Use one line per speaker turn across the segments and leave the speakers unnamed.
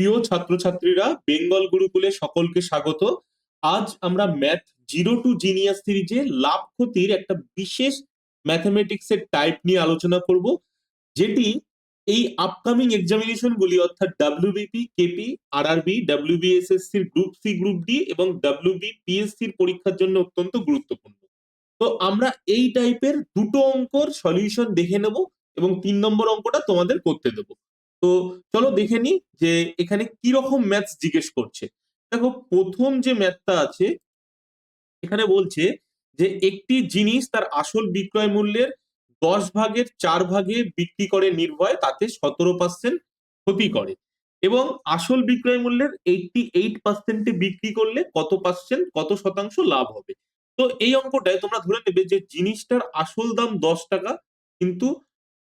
প্রিয় ছাত্রছাত্রীরা, বেঙ্গল গুরুকুলে সকলকে স্বাগত। আজ আমরা ম্যাথ জিরো টু জিনিয়াস সিরিজে লাভ ক্ষতির একটা বিশেষ ম্যাথমেটিক্স এর টাইপ নিয়ে আলোচনা করব, যেটি এই আপকামিং এক্সামিনেশন গুলি অর্থাৎ WBP, KP, RRB, WBSSC group C, group D এবং ডাব্লিউবিপিএসসি পরীক্ষার জন্য অত্যন্ত গুরুত্বপূর্ণ। তো আমরা এই টাইপের দুটো অঙ্কর সলিউশন দেখে নেব এবং 3 নম্বর অঙ্কটা তোমাদের করতে দেবো। তো চলো দেখে নি যে এখানে কি রকম ম্যাথস জিজ্ঞেস করছে। দেখো, প্রথম যে ম্যাথটা আছে এখানে বলছে যে একটি জিনিস তার আসল বিক্রয় মূল্যের 10 ভাগের 4 ভাগে বিক্রি করে নির্ভয়, তাতে 17% ক্ষতি করে এবং আসল বিক্রয় মূল্যের 88%-এ বিক্রি করলে কত শতাংশ লাভ হবে। তো এই অঙ্কটায় তোমরা ধরে নেবে যে জিনিসটার আসল দাম 10 টাকা, কিন্তু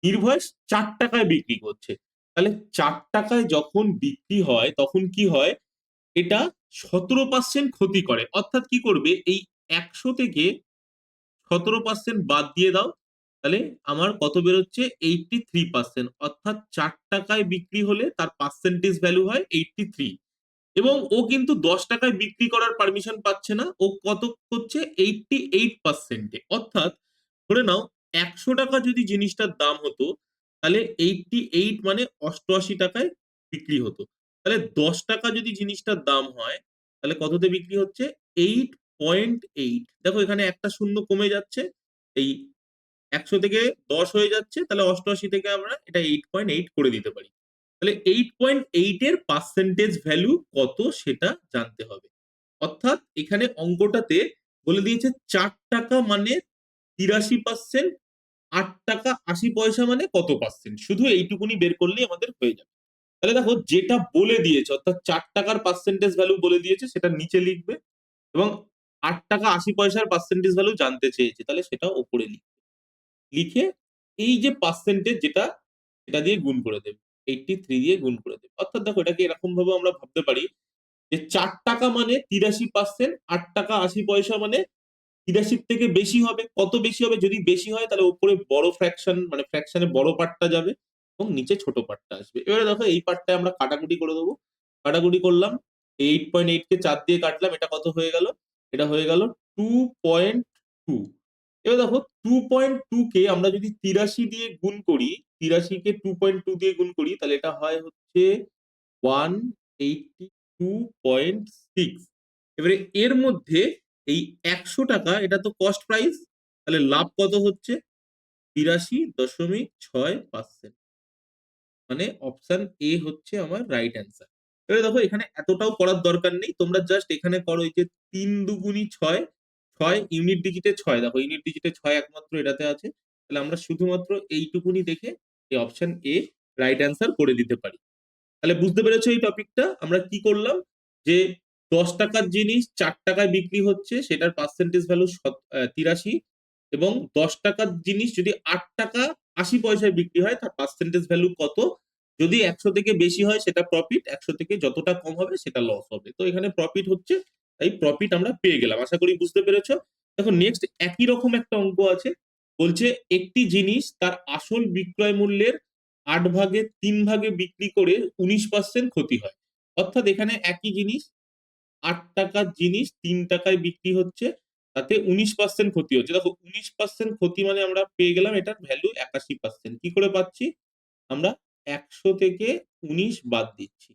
নির্ভয় 4 টাকায় বিক্রি করছে। তাহলে 4 টাকায় যখন বিক্রি হয় তখন কি হয়, এটা 17% ক্ষতি করে। অর্থাৎ কি করবে, এই 100 থেকে 17% বাদ দিয়ে দাও, তাহলে আমার কত বেরোচ্ছে, 83%। অর্থাৎ 4 টাকায় বিক্রি হলে তার পার্সেন্টেজ ভ্যালু হয় 83। এবং ও কিন্তু 10 টাকায় বিক্রি করার পারমিশন পাচ্ছে না, ও কত করছে, 88%-এ। অর্থাৎ ধরে নাও 100 টাকা যদি জিনিসটার দাম হতো, তাহলে 88 মানে 88 টাকায় বিক্রি হতো। তাহলে 10 টাকা যদি জিনিসটার দাম হয়, তাহলে কততে বিক্রি হচ্ছে, 8.8। দেখো এখানে একটা শূন্য কমে যাচ্ছে, এই 100 থেকে 10 হয়ে যাচ্ছে, তাহলে 88 থেকে আমরা এটা 8.8 করে দিতে পারি। তাহলে 8.8 এর পার্সেন্টেজ ভ্যালু কত সেটা জানতে হবে। অর্থাৎ এখানে অঙ্কটাতে বলে দিয়েছে 4 টাকা মানে 83%, 8 টাকা 80 পয়সা মানে কত পার্সেন্ট, শুধু এইটুকুনি বের করলেই আমাদের হয়ে যাবে। তাহলে দেখো, যেটা বলে দিয়েছে অর্থাৎ 4 টাকার পার্সেন্টেজ ভ্যালু বলে দিয়েছে সেটা নিচে লিখবে, এবং 8 টাকা 80 পয়সার পার্সেন্টেজ ভ্যালু জানতে চেয়েছে, তাহলে সেটা ওপরে লিখবে। লিখে এই যে পার্সেন্টেজ যেটা, এটা দিয়ে গুণ করে দেবে, 83 দিয়ে গুণ করে দেবে। অর্থাৎ দেখো, এটাকে এরকম ভাবে আমরা ভাবতে পারি যে 4 টাকা মানে 83%, 8 টাকা 80 পয়সা মানে 83 থেকে বেশি হবে। কত বেশি হবে, যদি বেশি হয় তাহলে উপরে বড় ফ্র্যাকশন মানে ফ্র্যাকশনে বড় পার্টটা যাবে এবং নিচে ছোট পার্টটা আসবে। এবারে দেখো, এই পার্টটা আমরা কাটাকুটি করে দেবো। কাটাকুটি করলাম, 8.8 কে 4 দিয়ে কাটলাম, এটা কত হয়ে গেল, এটা হয়ে গেল 2.2। এবার দেখো, 2.2 কে আমরা যদি 83 দিয়ে গুণ করি, 83 কে 2.2 দিয়ে গুণ করি, তাহলে এটা হয় হচ্ছে 182.6। এবারে এর মধ্যে এই 100 টাকা, এটা তো কস্ট প্রাইস, তাহলে লাভ কত হচ্ছে, 83.6%। মানে অপশন এ হচ্ছে আমার রাইট অ্যান্সার। এবারে দেখো, এখানে এতটাও করার দরকার নেই, তোমরা জাস্ট এখানে করো এই যে 3 দুগুনি 6, 6 ইউনিট ডিজিটে 6, দেখো ইউনিট ডিজিটে 6 একমাত্র এটাতে আছে। তাহলে আমরা শুধুমাত্র এইটুকুনি দেখে এই অপশন এ রাইট অ্যান্সার করে দিতে পারি। তাহলে বুঝতে পেরেছো এই টপিকটা আমরা কি করলাম, যে 10 টাকার জিনিস 4 টাকায় বিক্রি হচ্ছে, সেটার পার্সেন্টেজ ভ্যালু 83, এবং 10 টাকার জিনিস যদি 8 টাকা 80 পয়সায় বিক্রি হয় তার পার্সেন্টেজ ভ্যালু কত, যদি 100 থেকে বেশি হয় সেটা প্রফিট, 100 থেকে যতটা কম হবে সেটা লস হবে। তো এখানে প্রফিট হচ্ছে, তাই প্রফিট আমরা পেয়ে গেলাম। আশা করি বুঝতে পেরেছো। দেখো, নেক্সট একই রকম একটা অঙ্ক আছে। বলছে একটি জিনিস তার আসল বিক্রয় মূল্যের 8 ভাগের 3 ভাগে বিক্রি করে 19% ক্ষতি হয়। অর্থাৎ এখানে একই জিনিস, 8 টাকার জিনিস 3 টাকায় বিক্রি হচ্ছে, তাতে 19% ক্ষতি হচ্ছে। দেখো, 19% ক্ষতি মানে আমরা পেয়ে গেলাম এটার ভ্যালু 81%। কি করে পাচ্ছি, আমরা 100 থেকে 19 বাদ দিচ্ছি,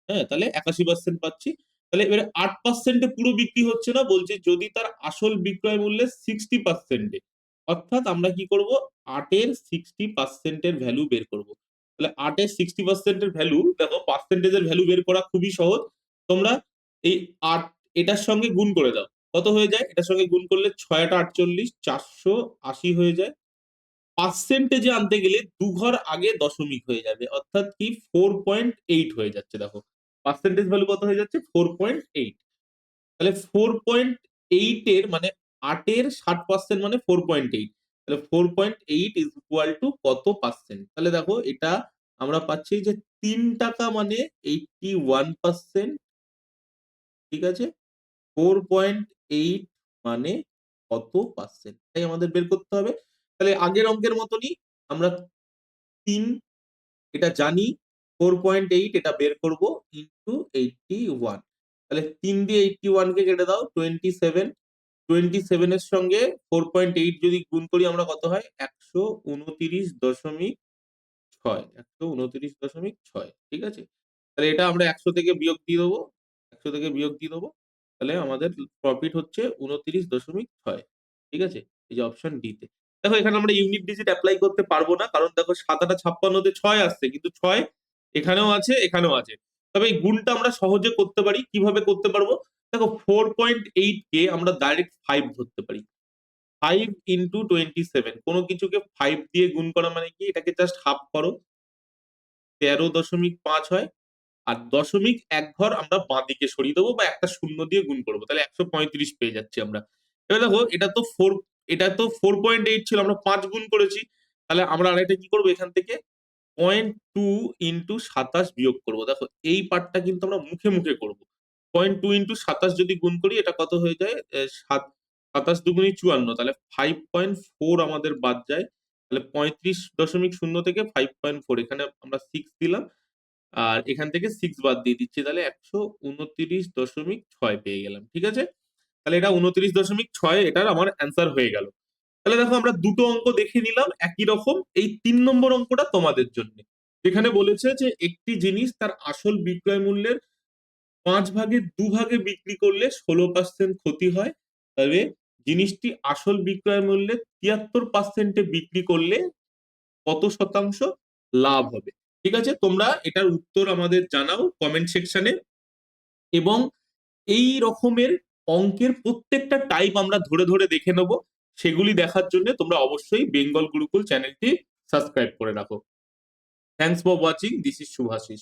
হ্যাঁ, তাহলে 81% পাচ্ছি। তাহলে এবারে 8%-এ পুরো বিক্রি হচ্ছে না, বলছে যদি তার আসল বিক্রয় মূল্যের 60%-এ, অর্থাৎ আমরা কি করব, 8-এর 60%-এর ভ্যালু বের করব। তাহলে 8-এর 60%-এর ভ্যালু, দেখো পার্সেন্টেজের ভ্যালু বের করা খুবই সহজ। তোমরা এই 8 এটার সঙ্গে গুণ করে দাও, কত হয়ে যায়, এটার সঙ্গে গুণ করলে 6-8 = 48, 480 হয়ে যায়। পার্সেন্টেজে আনতে গেলে 2 ঘর আগে দশমিক হয়ে যাবে, অর্থাৎ কি 4.8 হয়ে যাচ্ছে। দেখো, পার্সেন্টেজ ভ্যালু কত হয়ে যাচ্ছে, 4.8। তাহলে 4.8 এর মানে 8-এর 60% মানে 4.8। তাহলে 4.8 ইজ ইকুয়াল টু কত পার্সেন্ট, তাহলে দেখো এটা আমরা পাচ্ছি যে 3 টাকা মানে 81%। ঠিক আছে, 4.8 মানে কত পার্সেন্ট, তাই আমাদের বের করতে হবে। তাহলে আগের অঙ্কের মতনই আমরা 3 এটা জানি, 4.8 এটা বের করব ইন্টু 81, তাহলে 3 দিয়ে 81 কে কেটে দাও 27, 27 এর সঙ্গে 4.8 যদি গুণ করি আমরা কত হয় 129.6, 129.6, ঠিক আছে। তাহলে এটা আমরা 100 থেকে বিয়োগ দিয়ে দেবো, 100 থেকে বিয়োগ দিয়ে দেবো, তাহলে আমাদের প্রফিট হচ্ছে 29.6, ঠিক আছে। এই যে অপশন ডি তে দেখো, এখানে আমরা ইউনিট ডিজিট অ্যাপ্লাই করতে পারবো না, কারণ দেখো 7 8 56 6 আসছে, কিন্তু 6 এখানেও আছে এখানেও আছে। তবে এই গুণটা আমরা সহজে করতে পারি, কিভাবে করতে পারবো দেখো, 4.8 কে আমরা ডাইরেক্ট 5 ধরতে পারি। 5 ইন্টু 27, কোনো কিছুকে 5 দিয়ে গুণ করা মানে কি, এটাকে জাস্ট হাফ করো, 13.5 হয়। আর দশমিক এক ঘর আমরা বাঁ দিকে সরিয়ে দেবো বা একটা শূন্য দিয়ে গুণ করবো, তাহলে 135 পেয়ে যাচ্ছি আমরা। এবার দেখো, এটা তো 4.8 ছিল, আমরা 5 গুণ করেছি, তাহলে আমরা আরেকটা কি করবো, এখান থেকে 0.2 ইন্টু 27 বিয়োগ করবো। দেখো এই পার্টটা কিন্তু আমরা মুখে মুখে করবো। 0.2 ইন্টু 27 যদি গুণ করি, এটা কত হয়ে যায়, 27 2 54, তাহলে 5.4 আমাদের বাদ যায়। তাহলে 35.0 থেকে 5.4, এখানে আমরা 6 দিলাম, আর এখান থেকে 6 বাদ দিয়ে দিচ্ছি, তাহলে 129.6 পেয়ে গেলাম, ঠিক আছে। তাহলে এটা 29.6, এটার আমার অ্যান্সার হয়ে গেল। তাহলে দেখো, আমরা দুটো অঙ্ক দেখে নিলাম একই রকম। এই 3 নম্বর অঙ্কটা তোমাদের জন্য, যেখানে বলেছে যে একটি জিনিস তার আসল বিক্রয় মূল্যের 5 ভাগের 2 ভাগে বিক্রি করলে 16% ক্ষতি হয়, তবে জিনিসটি আসল বিক্রয় মূল্যের 73%-এ বিক্রি করলে কত শতাংশ লাভ হবে। ঠিক আছে, তোমরা এটার উত্তর আমাদের জানাও কমেন্ট সেকশনে। এবং এই রকমের অঙ্কের প্রত্যেকটা টাইপ আমরা ধরে ধরে দেখে নেব, সেগুলি দেখার জন্য তোমরা অবশ্যই বেঙ্গল গুরুকুল চ্যানেলটি সাবস্ক্রাইব করে রাখো। Thanks for watching, this is Shubhashis.